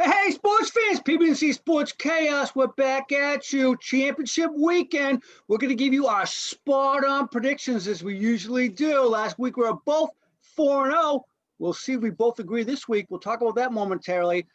Hey, sports fans, PBC Sports Chaos, we're back at you. Championship weekend. We're going to give you our spot-on predictions as we usually do. Last week we were both 4-0. We'll see if we both agree this week. We'll talk about that momentarily.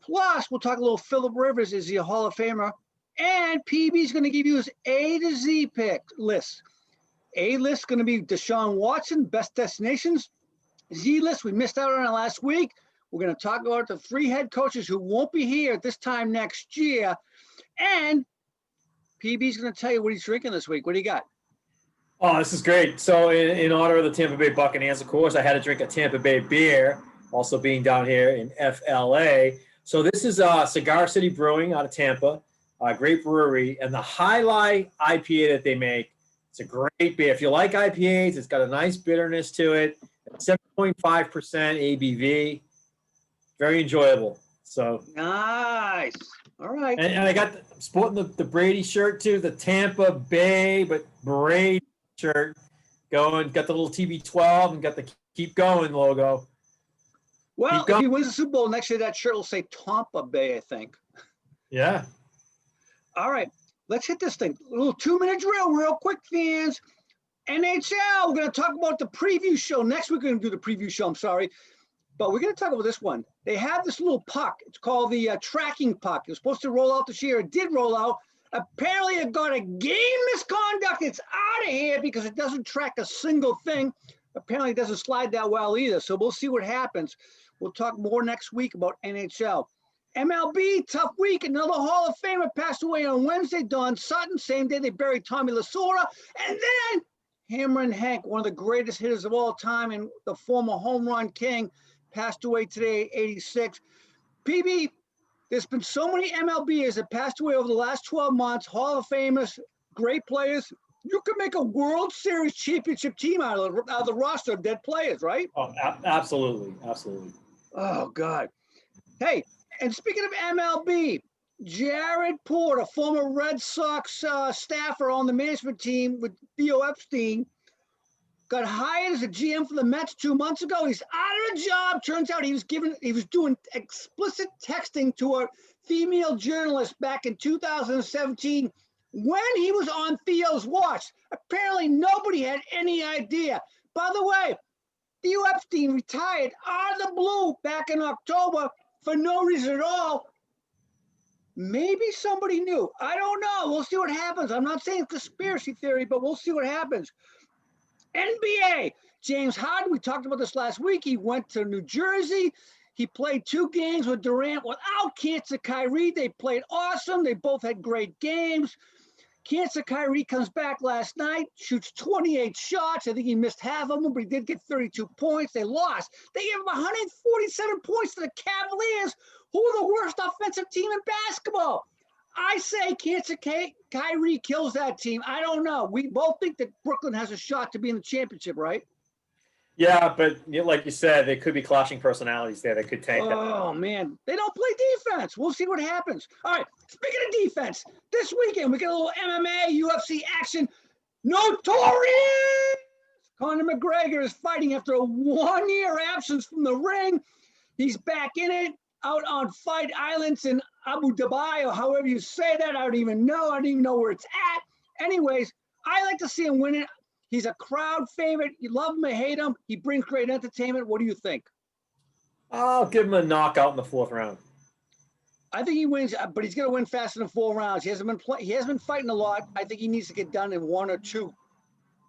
Plus, we'll talk a little Phillip Rivers. Is he a Hall of Famer? And PB's going to give you his A to Z pick list. A list is going to be Deshaun Watson, best destinations. Z list, we missed out on it last week. We're going to talk about the 3 head coaches who won't be here at this time next year. And PB's going to tell you what he's drinking this week. What do you got? Oh, this is great. So in honor of the Tampa Bay Buccaneers, of course, I had to drink a Tampa Bay beer, also being down here in FLA. So this is Cigar City Brewing out of Tampa, a great brewery. And the Highlight IPA that they make, it's a great beer. If you like IPAs, it's got a nice bitterness to it. 7.5% ABV. Very enjoyable. So nice. All right. And I got I'm sporting the Brady shirt too, the Tampa Bay but Brady shirt going. Got the little TB12 and got the Keep Going logo. Well, if he wins the Super Bowl next year, that shirt will say Tampa Bay, I think. Yeah. All right. Let's hit this thing. A little 2-minute drill, real quick, fans. NHL. We're going to talk about the preview show. Next week, we're going to do the preview show. I'm sorry. But we're going to talk about this one. They have this little puck. It's called the tracking puck. It was supposed to roll out this year. It did roll out. Apparently, it got a game misconduct. It's out of here because it doesn't track a single thing. Apparently, it doesn't slide that well either. So we'll see what happens. We'll talk more next week about NHL. MLB, tough week. Another Hall of Famer passed away on Wednesday. Don Sutton, same day they buried Tommy Lasorda. And then Hammerin Hank, one of the greatest hitters of all time and the former home run king, passed away today, 86. PB, there's been so many MLBers that passed away over the last 12 months, Hall of Famers, great players. You could make a World Series championship team out of the roster of dead players, right? Oh, absolutely. Absolutely. Oh, God. Hey, and speaking of MLB, Jared Porter, former Red Sox staffer on the management team with Theo Epstein, got hired as a GM for the Mets 2 months ago. He's out of a job. Turns out he was doing explicit texting to a female journalist back in 2017 when he was on Theo's watch. Apparently nobody had any idea. By the way, Theo Epstein retired out of the blue back in October for no reason at all. Maybe somebody knew. I don't know. We'll see what happens. I'm not saying conspiracy theory, but we'll see what happens. NBA, James Harden, we talked about this last week. He went to New Jersey. He played 2 games with Durant without Cancer Kyrie. They played awesome. They both had great games. Cancer Kyrie comes back last night, shoots 28 shots. I think he missed half of them, but he did get 32 points. They lost. They gave him 147 points to the Cavaliers, who are the worst offensive team in basketball. I say Cancer Kyrie kills that team. I don't know. We both think that Brooklyn has a shot to be in the championship, right? Yeah, but like you said, there could be clashing personalities there that could tank that. Oh, man. They don't play defense. We'll see what happens. All right. Speaking of defense, this weekend we get a little MMA, UFC action. Notorious Connor McGregor is fighting after a 1-year absence from the ring. He's back in it, out on Fight Islands in Abu Dhabi, or however you say that. I don't even know. I don't even know where it's at. Anyways, I like to see him win it. He's a crowd favorite. You love him or hate him. He brings great entertainment. What do you think? I'll give him a knockout in the 4th round. I think he wins, but he's going to win faster than 4 rounds. He hasn't been fighting a lot. I think he needs to get done in 1 or 2,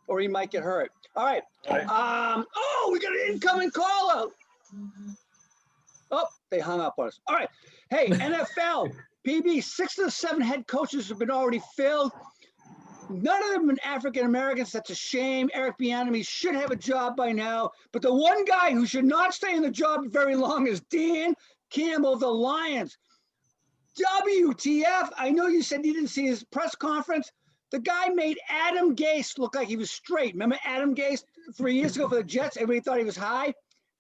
or he might get hurt. All right. Oh, we got an incoming caller. Oh, they hung up on us. All right. Hey, NFL, PB, 6 of the 7 head coaches have been already filled. None of them have been African Americans. That's a shame. Eric Bieniemy should have a job by now. But the one guy who should not stay in the job very long is Dan Campbell of the Lions. WTF? I know you said you didn't see his press conference. The guy made Adam Gase look like he was straight. Remember Adam Gase 3 years ago for the Jets? Everybody thought he was high.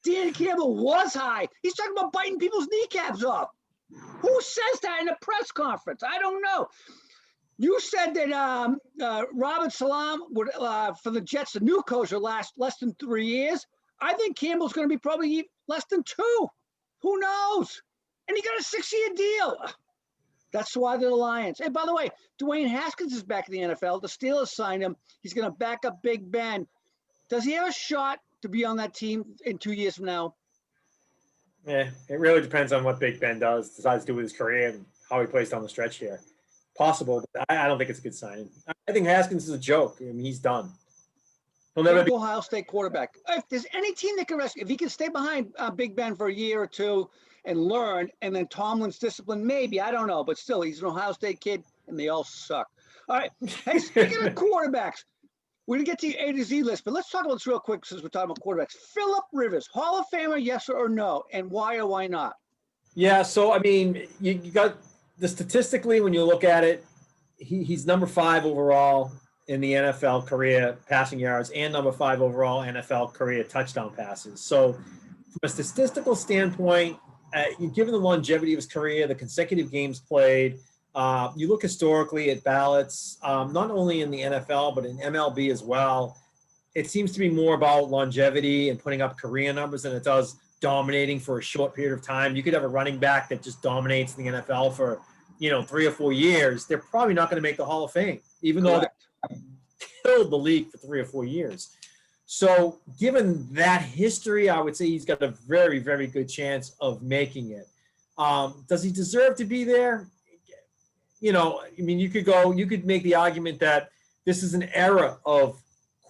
Dan Campbell was high. He's talking about biting people's kneecaps off. Who says that in a press conference? I don't know. You said that Robert Salam would, for the Jets, the new coach, will last less than 3 years. I think Campbell's going to be probably less than 2. Who knows? and he got a 6-year deal. That's why they're the Lions. And by the way, Dwayne Haskins is back in the NFL. The Steelers signed him. He's going to back up Big Ben. Does he have a shot to be on that team in 2 years from now? Yeah, it really depends on what Big Ben decides to do with his career and how he plays down the stretch here. Possible, but I don't think it's a good signing. I think Haskins is a joke. I mean, he's done. He'll never be Ohio State quarterback. If there's any team that can rescue, if he can stay behind Big Ben for a year or two and learn, and then Tomlin's discipline, maybe, I don't know, but still, he's an Ohio State kid, and they all suck. All right. Hey, speaking of quarterbacks, we're going to get to your A to Z list, but let's talk about this real quick since we're talking about quarterbacks. Phillip Rivers, Hall of Famer, yes or no, and why or why not? Yeah, so, I mean, you got the statistically, when you look at it, he's number 5 overall in the NFL career passing yards and number 5 overall NFL career touchdown passes. So from a statistical standpoint, given the longevity of his career, the consecutive games played, you look historically at ballots, not only in the NFL, but in MLB as well. It seems to be more about longevity and putting up career numbers than it does dominating for a short period of time. You could have a running back that just dominates in the NFL for, 3 or 4 years. They're probably not going to make the Hall of Fame, even though they killed the league for 3 or 4 years. So given that history, I would say he's got a very, very good chance of making it. Does he deserve to be there? You could make the argument that this is an era of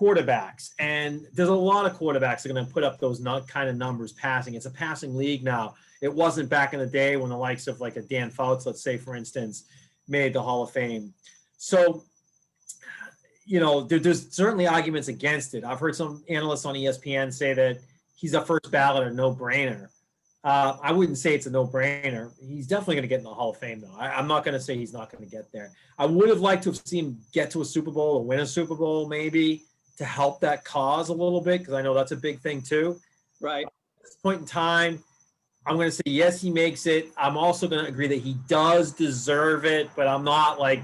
quarterbacks, and there's a lot of quarterbacks that are going to put up those kind of numbers passing. It's a passing league now. It wasn't back in the day when the likes of like a Dan Fouts, let's say, for instance, made the Hall of Fame. So, there's certainly arguments against it. I've heard some analysts on ESPN say that he's a first ballot or no-brainer. I wouldn't say it's a no-brainer. He's definitely going to get in the Hall of Fame, though. I'm not going to say he's not going to get there. I would have liked to have seen him get to a Super Bowl or win a Super Bowl, maybe, to help that cause a little bit, because I know that's a big thing, too. Right. At this point in time, I'm going to say, yes, he makes it. I'm also going to agree that he does deserve it, but I'm not like,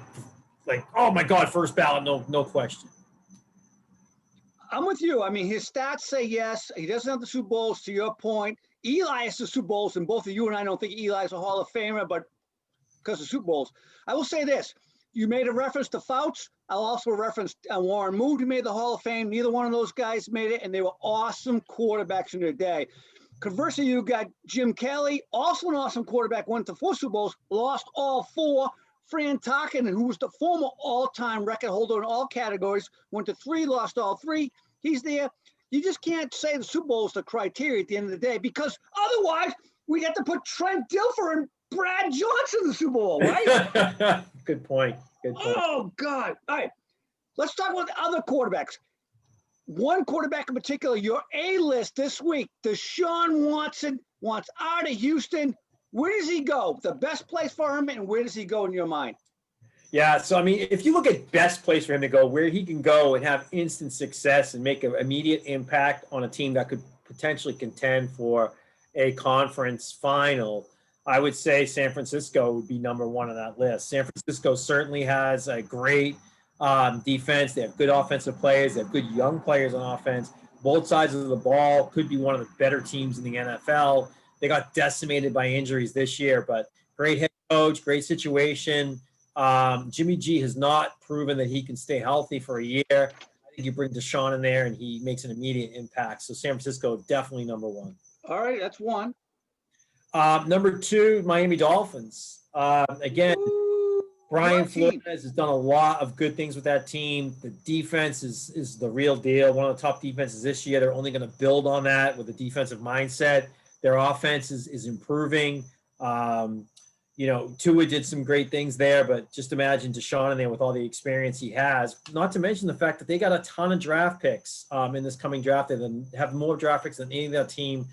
oh, my God, first ballot, no question. I'm with you. I mean, his stats say yes. He doesn't have the Super Bowls, to your point. Eli has the Super Bowls, and both of you and I don't think Eli's a Hall of Famer, but because of Super Bowls. I will say this. You made a reference to Fouts. I'll also reference Warren Moon, who made the Hall of Fame. Neither one of those guys made it, and they were awesome quarterbacks in their day. Conversely, you got Jim Kelly, also an awesome quarterback, went to 4 Super Bowls, lost all 4. Fran Tarkenton, who was the former all-time record holder in all categories, went to 3, lost all 3. He's there. You just can't say the Super Bowl is the criteria at the end of the day, because otherwise we get to put Trent Dilfer and Brad Johnson in the Super Bowl, right? Good point. Oh, God. All right. Let's talk about the other quarterbacks. One quarterback in particular, your A-list this week, Deshaun Watson, wants out of Houston. Where does he go? The best place for him, and where does he go in your mind? Yeah, so, I mean, if you look at best place for him to go, where he can go and have instant success and make an immediate impact on a team that could potentially contend for a conference final, I would say San Francisco would be number 1 on that list. San Francisco certainly has a great defense. They have good offensive players. They have good young players on offense. Both sides of the ball could be one of the better teams in the NFL. They got decimated by injuries this year, but great head coach, great situation. Jimmy G has not proven that he can stay healthy for a year. I think you bring Deshaun in there and he makes an immediate impact. So San Francisco, definitely number 1. All right, that's 1. Number 2, Miami Dolphins. Again, Brian Flores has done a lot of good things with that team. The defense is the real deal. One of the top defenses this year. They're only going to build on that with a defensive mindset. Their offense is improving. Tua did some great things there, but just imagine Deshaun in there with all the experience he has. Not to mention the fact that they got a ton of draft picks in this coming draft. They have more draft picks than any other team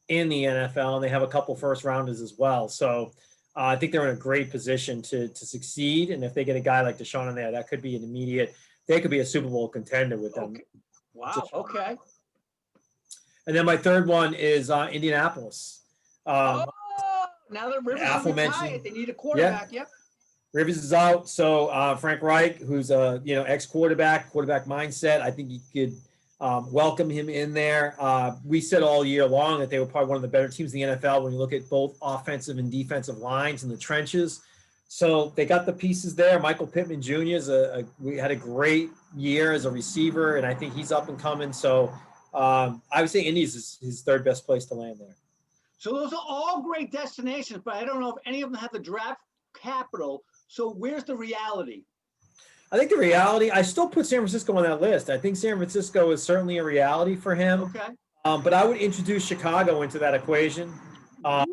in the NFL, and they have a couple first-rounders as well. So I think they're in a great position to succeed, and if they get a guy like Deshaun in there, that could be an immediate – they could be a Super Bowl contender with them. Okay. Wow, okay. And then my third one is Indianapolis. Now that Rivers is retired, they need a quarterback. Yep. Rivers is out, so Frank Reich, who's a ex-quarterback mindset, I think he could welcome him in there. We said all year long that they were probably one of the better teams in the NFL when you look at both offensive and defensive lines in the trenches. So they got the pieces there. Michael Pittman Jr. We had a great year as a receiver, and I think he's up and coming. So I would say Indy's is his third best place to land there. So those are all great destinations, but I don't know if any of them have the draft capital. So where's the reality? I think the reality, I still put San Francisco on that list. I think San Francisco is certainly a reality for him. Okay. But I would introduce Chicago into that equation in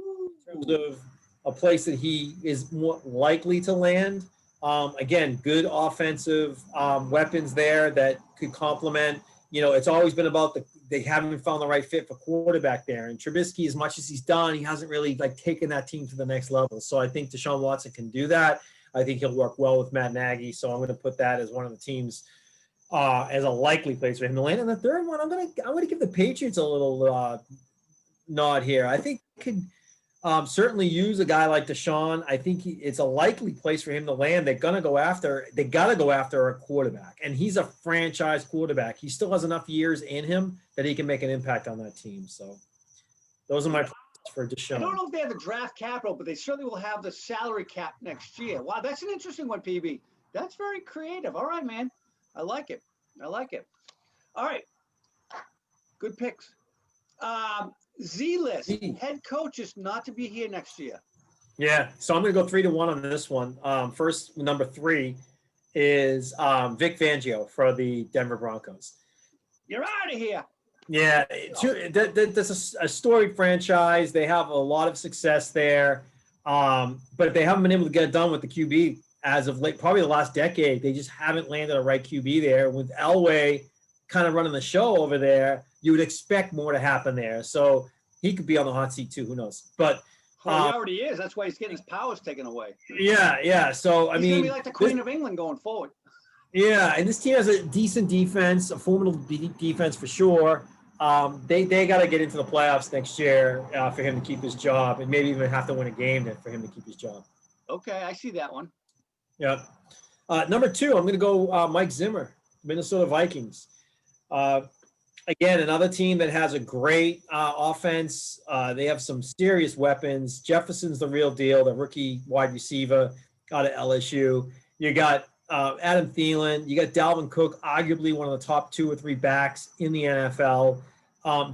terms of a place that he is more likely to land. Again, good offensive weapons there that could complement. It's always been about they haven't found the right fit for quarterback there. And Trubisky, as much as he's done, he hasn't really taken that team to the next level. So I think Deshaun Watson can do that. I think he'll work well with Matt Nagy. So I'm going to put that as one of the teams as a likely place for him to land. And the third one, I'm going to give the Patriots a little nod here. I think could certainly use a guy like Deshaun. I think it's a likely place for him to land. They got to go after a quarterback, and he's a franchise quarterback. He still has enough years in him that he can make an impact on that team. So those are my plans for Deshaun. I don't know if they have the draft capital, but they certainly will have the salary cap next year. Wow, that's an interesting one, PB. That's very creative. All right, man. I like it. All right. Good picks. Z-list, head coach is not to be here next year. Yeah, so I'm going to go 3-1 on this one. First, number 3 is Vic Fangio for the Denver Broncos. You're out of here. Yeah, that's a storied franchise. They have a lot of success there, but they haven't been able to get it done with the QB as of late, probably the last decade. They just haven't landed a right QB there. With Elway kind of running the show over there, you would expect more to happen there. So he could be on the hot seat too. Who knows? But he already is. That's why he's getting his powers taken away. Yeah. So he's gonna be like the Queen of England going forward. Yeah, and this team has a decent defense, a formidable defense for sure. They got to get into the playoffs next year for him to keep his job, and maybe even have to win a game for him to keep his job. Okay, I see that one. Yeah. Number 2, I'm going to go Mike Zimmer, Minnesota Vikings. Again, another team that has a great offense. They have some serious weapons. Jefferson's the real deal, the rookie wide receiver out of LSU. You got Adam Thielen. You got Dalvin Cook, arguably one of the top 2 or 3 backs in the NFL.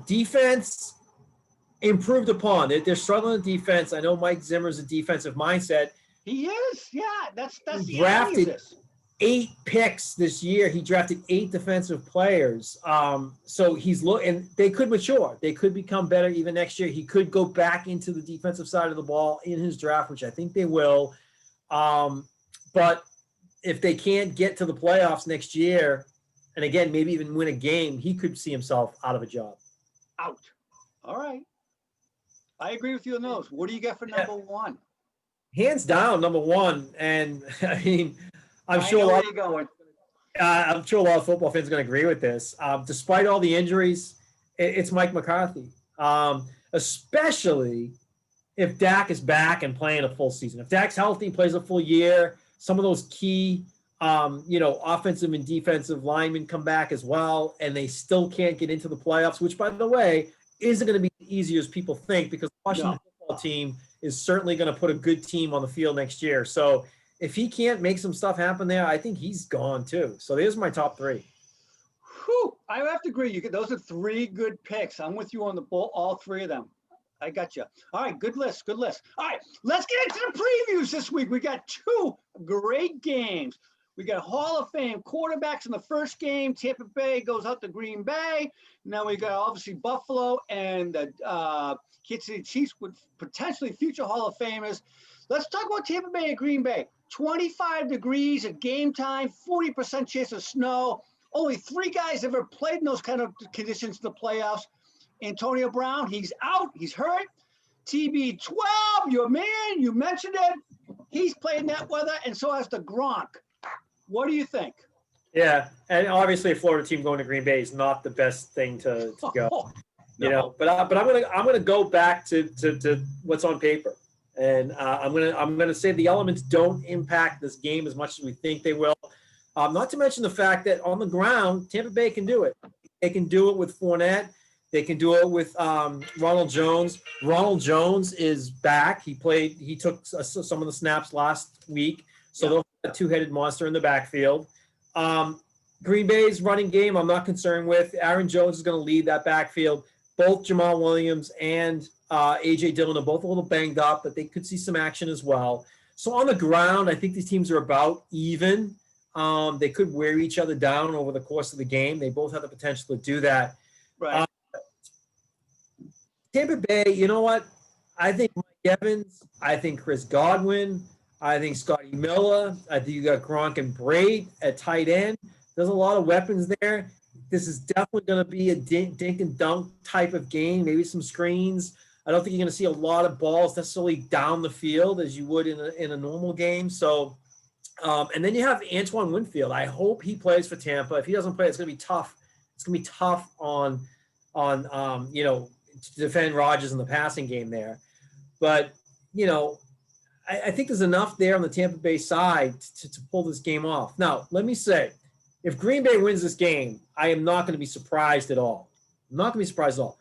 Defense improved upon. They're struggling with defense. I know Mike Zimmer's a defensive mindset. He is. Yeah, that's he drafted 8 picks this year. He drafted 8 defensive players. So and they could mature. They could become better even next year. He could go back into the defensive side of the ball in his draft, which I think they will. But if they can't get to the playoffs next year, and again, maybe even win a game, he could see himself out of a job. Out. All right. I agree with you on those. What do you got for number 1? Hands down, number 1. And I mean, I'm sure a lot of football fans are going to agree with this. Despite all the injuries, it's Mike McCarthy, especially if Dak is back and playing a full season. If Dak's healthy, plays a full year, some of those key, offensive and defensive linemen come back as well, and they still can't get into the playoffs, which, by the way, isn't going to be as easy as people think, because the Washington football team is certainly going to put a good team on the field next year. So if he can't make some stuff happen there, I think he's gone too. So there's my top 3. Whew, I have to agree. Those are 3 good picks. I'm with you on the ball, all 3 of them. I got you. All right, good list. All right, let's get into the previews this week. We got 2 great games. We got Hall of Fame quarterbacks in the first game. Tampa Bay goes out to Green Bay. Now we got obviously Buffalo and the Kansas City Chiefs with potentially future Hall of Famers. Let's talk about Tampa Bay and Green Bay. 25 degrees at game time, 40% chance of snow. Only 3 guys ever played in those kind of conditions in the playoffs. Antonio Brown, he's out. He's hurt. TB12, your man, you mentioned it. He's played in that weather, and so has the Gronk. What do you think? Yeah, and obviously a Florida team going to Green Bay is not the best thing to go. No. But I'm gonna go back to what's on paper, and I'm gonna say the elements don't impact this game as much as we think they will. Not to mention the fact that on the ground, Tampa Bay can do it. They can do it with Fournette. They can do it with Ronald Jones. Ronald Jones is back. He took some of the snaps last week. So they'll have a two-headed monster in the backfield. Green Bay's running game, I'm not concerned with. Aaron Jones is going to lead that backfield. Both Jamal Williams and A.J. Dillon are both a little banged up, but they could see some action as well. So on the ground, I think these teams are about even. They could wear each other down over the course of the game. They both have the potential to do that. Right. Tampa Bay, you know what? I think Mike Evans. I think Chris Godwin. I think Scotty Miller. I think you got Gronk and Braid at tight end. There's a lot of weapons there. This is definitely going to be a dink and dunk type of game, maybe some screens. I don't think you're going to see a lot of balls necessarily down the field as you would in a normal game. So, and then you have Antoine Winfield. I hope he plays for Tampa. If he doesn't play, it's going to be tough. It's going to be tough on to defend Rodgers in the passing game there. But, I think there's enough there on the Tampa Bay side to pull this game off. Now, let me say, if Green Bay wins this game, I am not going to be surprised at all. I'm not going to be surprised at all.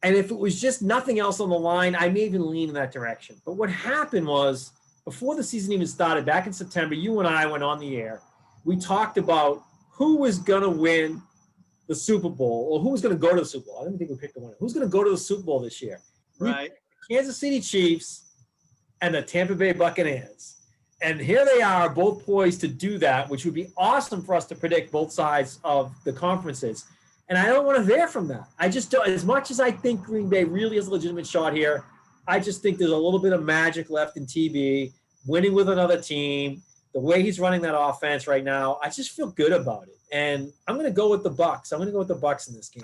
And if it was just nothing else on the line, I may even lean in that direction. But what happened was, before the season even started, back in September, you and I went on the air. We talked about who was going to win the Super Bowl, or who was going to go to the Super Bowl. I didn't think we picked the winner. Who's going to go to the Super Bowl this year? Right. Kansas City Chiefs and the Tampa Bay Buccaneers. And here they are, both poised to do that, which would be awesome for us to predict both sides of the conferences. And I don't want to veer from that. I just don't. As much as I think Green Bay really is a legitimate shot here, I just think there's a little bit of magic left in TB, winning with another team, the way he's running that offense right now. I just feel good about it. And I'm going to go with the Bucs. I'm going to go with the Bucs in this game.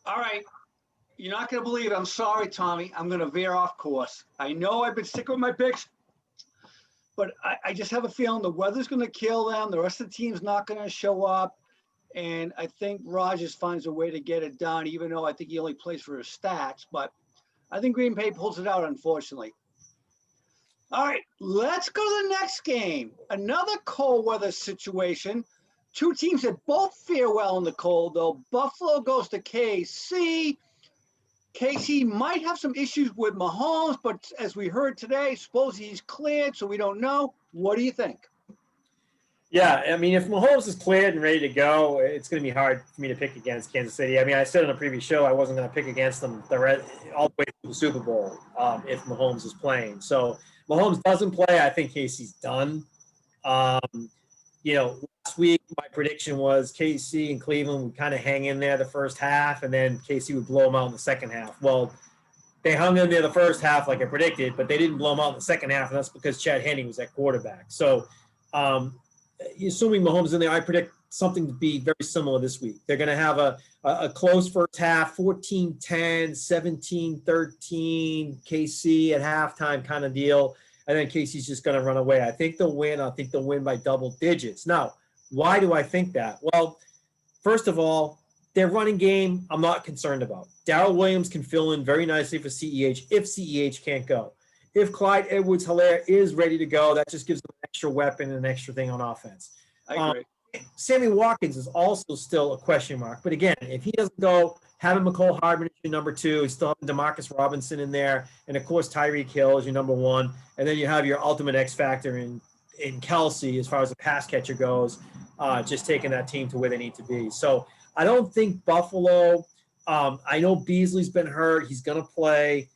All right. You're not going to believe it. I'm sorry, Tommy. I'm going to veer off course. I know I've been sticking with my picks, but I just have a feeling the weather's going to kill them. The rest of the team's not going to show up. And I think Rodgers finds a way to get it done, even though I think he only plays for his stats. But I think Green Bay pulls it out, unfortunately. All right, let's go to the next game. Another cold weather situation. Two teams that both fare well in the cold, though. Buffalo goes to KC. KC might have some issues with Mahomes, but as we heard today, suppose he's cleared, so we don't know. What do you think? Yeah, I mean, if Mahomes is cleared and ready to go, it's going to be hard for me to pick against Kansas City. I mean, I said in a previous show I wasn't going to pick against them all the way through the Super Bowl if Mahomes is playing. So Mahomes doesn't play, I think KC's done. Last week my prediction was KC and Cleveland would kind of hang in there the first half, and then KC would blow them out in the second half. Well, they hung in there the first half like I predicted, but they didn't blow them out in the second half, and that's because Chad Henne was at quarterback. So assuming Mahomes in there, I predict something to be very similar this week. They're going to have a close first half, 14-10, 17-13, KC at halftime kind of deal. And then KC's just going to run away. I think they'll win. I think they'll win by double digits. Now, why do I think that? Well, first of all, their running game, I'm not concerned about. Darrell Williams can fill in very nicely for CEH if CEH can't go. If Clyde Edwards-Helaire is ready to go, that just gives them an extra weapon and an extra thing on offense. I agree. Sammy Watkins is also still a question mark. But again, if he doesn't go, having McCole Hardman is your number two. You still have DeMarcus Robinson in there. And, of course, Tyreek Hill is your number one. And then you have your ultimate X factor in Kelsey as far as the pass catcher goes, just taking that team to where they need to be. So I don't think Buffalo I know Beasley's been hurt. He's going to play.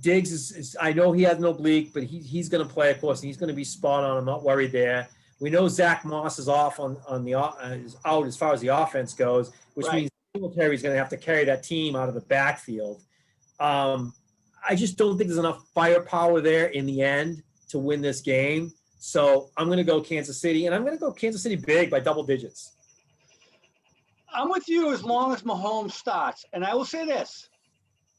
Diggs is I know he has an oblique, but he's going to play, of course, and he's going to be spot on. I'm not worried there. We know Zach Moss is off is out as far as the offense goes, which means Singletary is going to have to carry that team out of the backfield. I just don't think there's enough firepower there in the end to win this game. So I'm going to go Kansas City, and I'm going to go Kansas City big by double digits. I'm with you as long as Mahomes starts. And I will say this.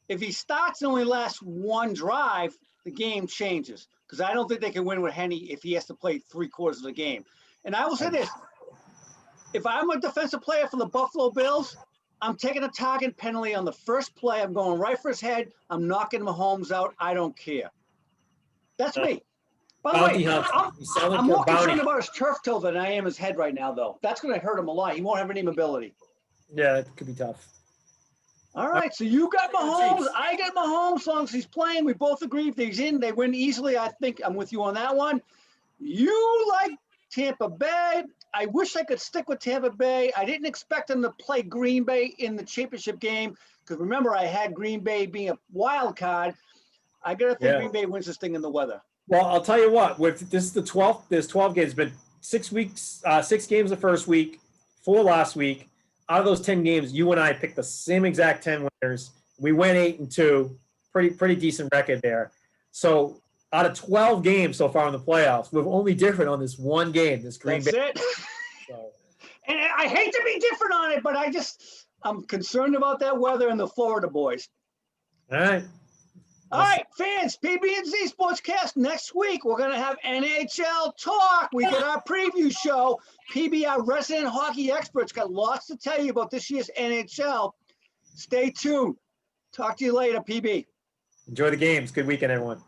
If he starts and only lasts one drive, the game changes. Because I don't think they can win with Henne if he has to play 3/4 of the game. And I will say this. If I'm a defensive player for the Buffalo Bills, I'm taking a target penalty on the first play. I'm going right for his head. I'm knocking Mahomes out. I don't care. That's me. By the Bounty way, hunter. He's selling I'm for more concerned bounty. about his turf toe than I am his head right now, though. That's going to hurt him a lot. He won't have any mobility. Yeah, it could be tough. All right, so you got Mahomes. I got Mahomes. As long as he's playing, we both agree if he's in, they win easily. I think I'm with you on that one. You like Tampa Bay. I wish I could stick with Tampa Bay. I didn't expect them to play Green Bay in the championship game because remember, I had Green Bay being a wild card. I got to think Green Bay wins this thing in the weather. Well, I'll tell you what. With this is the 12th. There's 12 games. It's been 6 weeks. 6 games the first week, 4 last week. Out of those 10 games, you and I picked the same exact 10 winners. We went 8-2. Pretty decent record there. So out of 12 games so far in the playoffs, we're only different on this one game. This Green Bay. That's it. So. And I hate to be different on it, but I'm concerned about that weather and the Florida boys. All right. All right, fans, PB&Z Sportscast. Next week, we're going to have NHL talk. We get our preview show. PB, our resident hockey experts, got lots to tell you about this year's NHL. Stay tuned. Talk to you later, PB. Enjoy the games. Good weekend, everyone.